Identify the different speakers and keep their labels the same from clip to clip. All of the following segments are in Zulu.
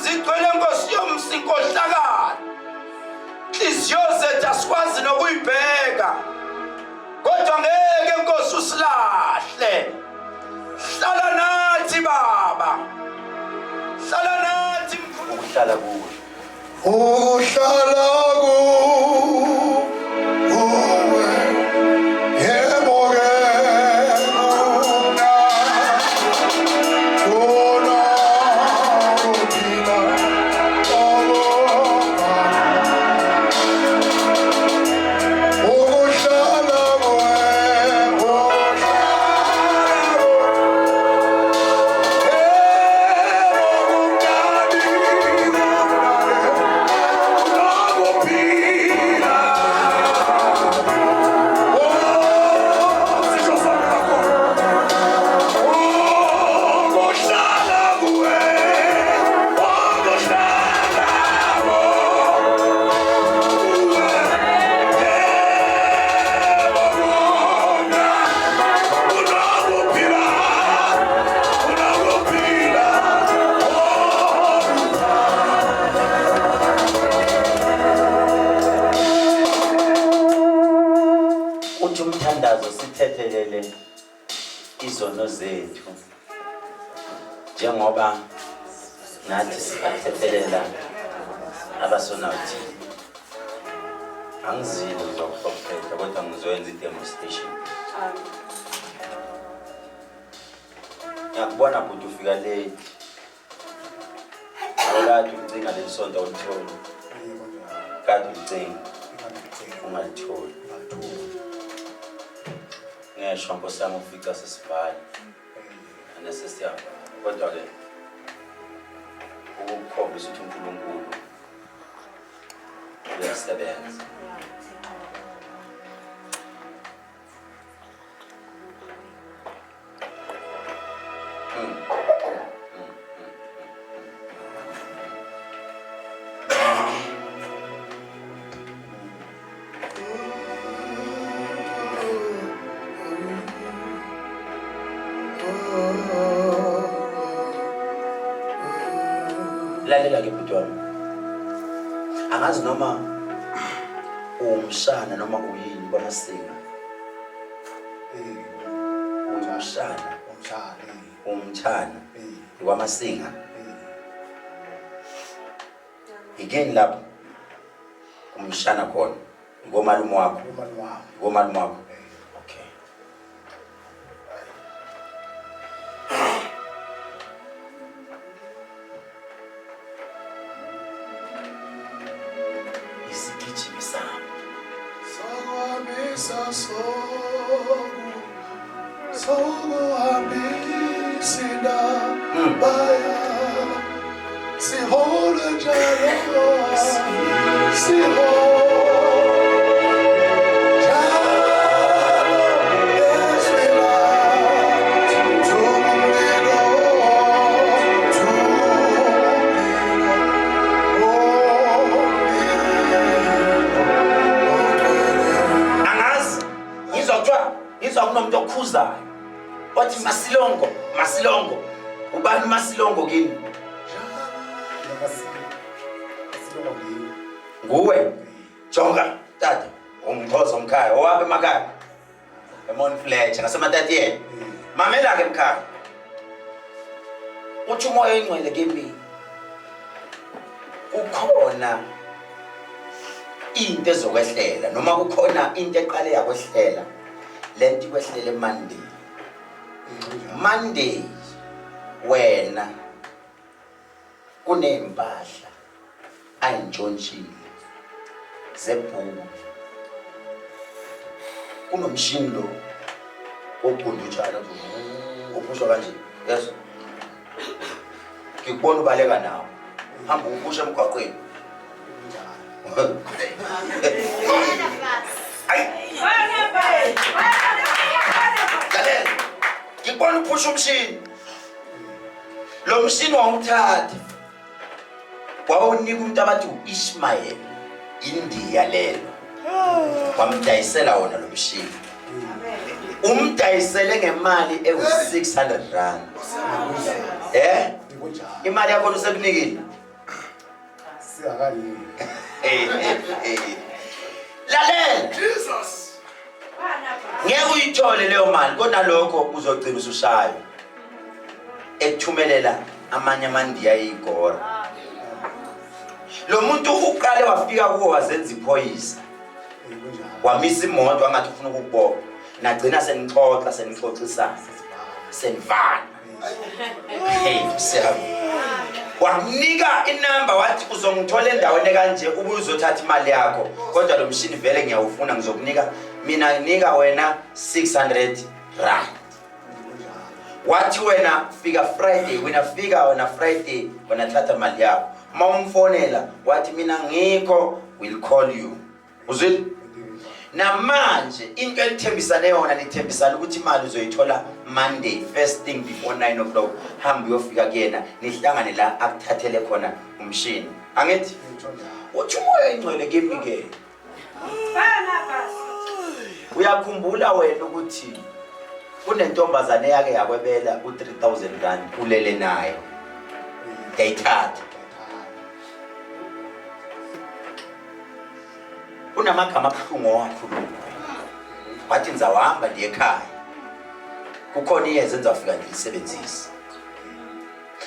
Speaker 1: amanzi igcwele Nkosi yomsinkohlakala. Inhliziyo zethu asikwazi nokuyibheka. Kodwa ngeke Nkosi usilahle. Hlala nathi Baba. Hlala nathi mkhulu.
Speaker 2: Uhlala kuwe.
Speaker 3: Uhlala
Speaker 2: sithethelele izono zethu njengoba nathi sithethelela abasonathi. Angizilo zokuphepha kodwa ngizoyenza i-demonstration. Ngiyakubona ukuthi ufika late. Awulathi ucinga lesonto awulitholi. Kade ucinga ungalitholi. Ngisho Nkosi yami ufica sesibhala. Anesesiya. Kodwa ke ukukhombisa ukuthi uNkulunkulu uyasebenza. Lalela ke bhuti wami. Angazi noma umshana noma uyini kwamasiko. Umshana kwamasiko. Igeni lapho umshana khona ngomalume wakho. Ngomalume wakho. Okay. Wathi Masilongo. Ubani Masilongo kini? Nguwe. Jonga, tata. Umkhosi omkhaya, owabe emakhaya. Emon Fletcher ngaseMatatiyeni. Mamela ke mkhaya. Uthi umoya ingcwele kimi. Ukhona into ezokwehlela noma kukhona into eqale yakwehlela. Lento kwehlele Monday wena kunempahla ayintshonshile zebhuku kunomshini lo ophundutshana uphusha kanje yes ngikubona ubaleka nawo hamba uphusha emgwaqweni ngikubona uphusha umshini lo mshini wawuthatha wawunika umuntu abathi uIshmael India lelo wamdayisela wona lo mshini umdayisele ngemali ewu600 rand imali yakho usekunikile lalela
Speaker 1: Jesus.
Speaker 2: ngeke uyithole leyo mali kodwa lokho uzogcina usushaya ekuthumelela amanye amandiya ayigora. Lo muntu uqale wafika kuwo wazenza iphoyisa wamisa imoto angathi ufuna ukubopha nagcina senixoxisana senivana. Hey siyami wakunika inamba wathi uzongithola endaweni kanje ube uzothatha imali yakho kodwa lo mshini vele ngiyawufuna ngizokunika mina nginika wena 600 rand. Wathi wena fika Friday wena Friday wena thatha imali yakho mawumfonela wathi mina ngikho will call you. Uzwile namanje into elithembisane yona nithembisana ukuthi imali uzoyithola Monday first thing before 9 o'clock hamba uyofika kuyena nihlangane la akuthathele khona umshini. Angithi uthi umoya ingcwele kimi ke uyakhumbula wena ukuthi kunentombazane yake yakwebela u3000 rand ulele nayo ngayithatha unamagama abuhlungu wakhuluma wathi ngizawahamba ndiye ekhaya kukhona iyeza engizafika ndilisebenzise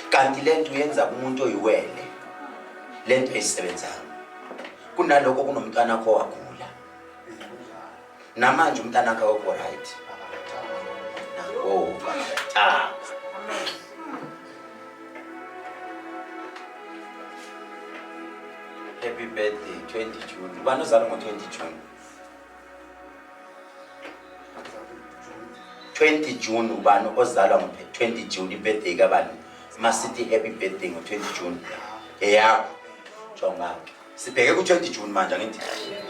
Speaker 2: kanti lento uyenza kumuntu oyiwele lento eyisebenzayo kunaloko kunomntwana wakho wagula namanje umntwana wakho uko right nango Happy birthday 20 June. Ubani ozalwa ngo 20 June? 20 June ubani ozalwa ngo 20 June ibirthday kabani? Masithi happy birthday ngo 20 June. Eyakho. Jonga. Sibheke ku 20 June manje ngithi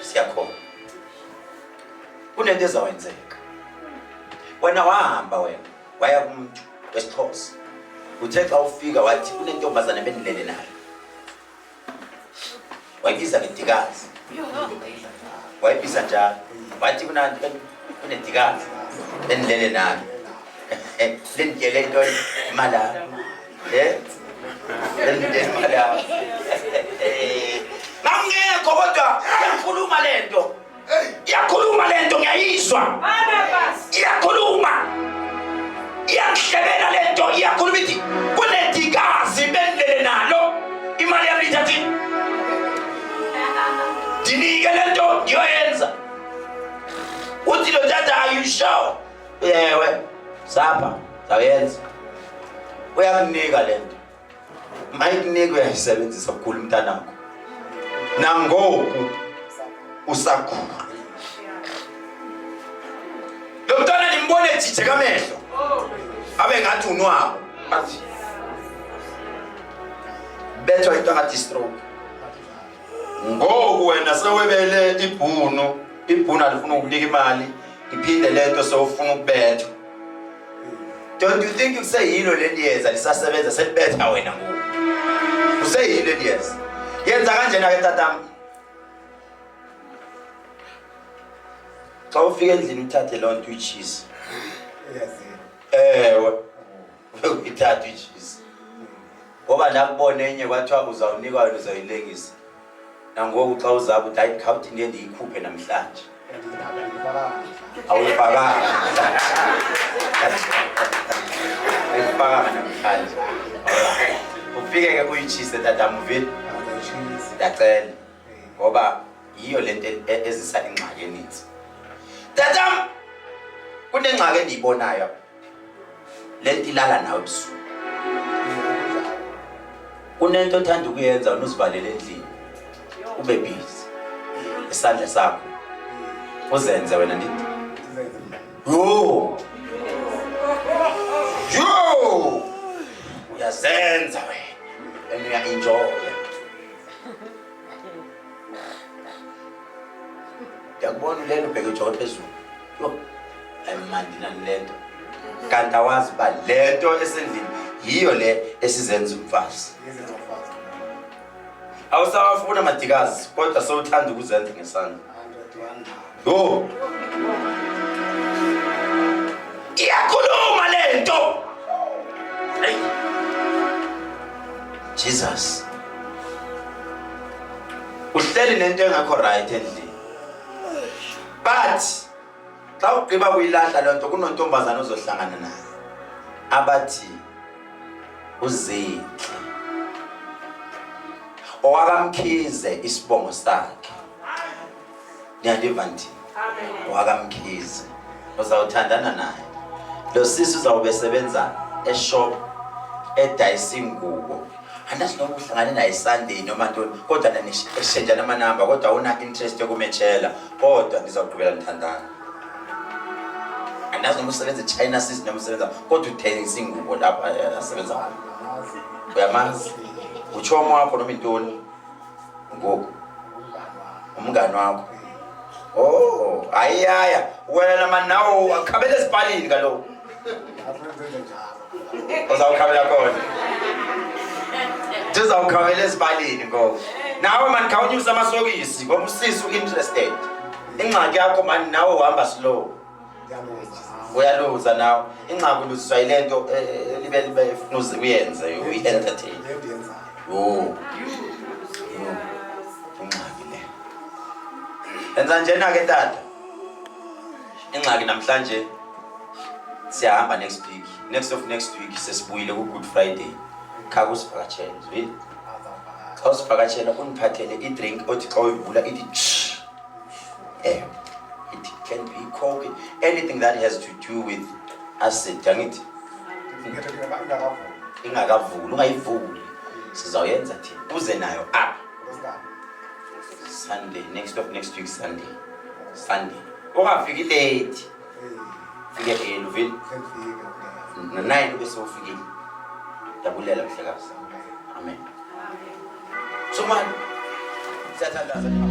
Speaker 2: siyakhona. Kunento ezawenzeka. Wena wahamba waya kumuntu wesixhosa. Uthe xa ufika wathi kunentombazana benilele nayo. Wayibiza ngedikazi. Wayibiza njalo. Wathi kunedikazi benilele nayo. Lendiyele into imala. Lendiyele imala. Ngangekho kodwa yakhuluma lento. Yakhuluma lento ngiyayizwa. Iyakhuluma. Iyahlebela lento iyakhuluma ithi kunedikazi benilele nalo. Imali yami ithathi dinike lento ngiyoyenza. Uthi lo tata are you sure? Yewe sapha sayenza. Uyakunika lento. Mayikunika uyayisebenzisa ukukhula umntana wakho. Nangoku usakhula. Lo mntana nimbone ejije kamehlo. Abe ngathi unwabo. Athi bethwa into ngathi stroke. Ngoku wena sewebele ibhunu alifuna ukunika imali iphinde lento sewufuna ukubetha. Don't you think you say yilo lendiyeza lisasebenza selibetha wena ngoku? Useyilo lendiyeza. Yenza kanjena ke tatami. Xa ufika endlini uthathe lonto icheese. Ewe. Uthathe icheese. Ngoba nakubona enye kwathiwa uzawunikwa wena uzoyilengisa. Nangoku xa uzaba uthi hayi khawuthi ndiye ndiyikhuphe namhlanje. Awuyifakanga. Ayifakanga namhlanje. Ufike ke kuyicheese tatami uvile. Ndacela ngoba yiyo lento ezisa ingxaki eninzi. Tatam kunengxaki endiyibonayo. Lento ilala nawe ebusuku. Kunento othanda ukuyenza unuzivalele endlini. Ube busy. Isandla sakho. Uzenze wena ndithi. Yo! Uyazenza wena. And you enjoy. Yakubona lento ubheke uJohn phezulu. Yo. Ayimandi nani lento. Kanti awazi ba lento esendlini yiyo le esizenza umfazi. Awusawafuna madikazi kodwa sewuthanda ukuzenza ngesandla. Yo. Iyakhuluma lento. Hey. Jesus. uhleli nento engakho right endlini. But xa ugqiba kuyilahla lento kunontombazana ozohlangana naye abathi uZinhle owakamkhize isibongo sakhe. Niyadiva nti? Owakamkhize uzawuthandana naye. Lo sisi uzawube esebenza eshop edayisa ingubo. Andazi noma uhlangane naye Sunday noma ntoni kodwa exchange amanamba kodwa una interest yokumetshela kodwa ngizawuqhubela nithandana. Andazi noma usebenza eChina sisi noma usebenza kodwa uthengisa ingubo lapha asebenza khona. Uyamazi? Uchomo wakho noma intoni? Ngoku umngani wakho. Oh, ayaya wena manje nawo akhabele esipalini kaloku. Uzawukhabela khona. Uzawukhabela esipalini ngoku. Nawe manje khawunyusa amasokisi ngoba usisi interested. Ingxaki yakho manje nawe uhamba slow. Uyaluza nawe. Ingxaki uluziswa yilento libe funuze uyenze uyi-entertain. Oh. Ingxaki le. Enza njena ke tata. Ingxaki namhlanje siyahamba next week. Next week sesibuyile ku Good Friday. Khaka usivakatshela, zwile? Xa usivakatshela uniphathele i-drink othi xa uyivula ithi it can be coke, anything that has to do with acid, angithi? Ingakavuli, ungayivuli. Sizawuyenza thina. Uze nayo apha. Sunday, next week Sunday. Ungafiki late. Fike early, vile? Na-9 bese ufikile. Dabulela mhlekazi. Amen. So man, siyathandaza.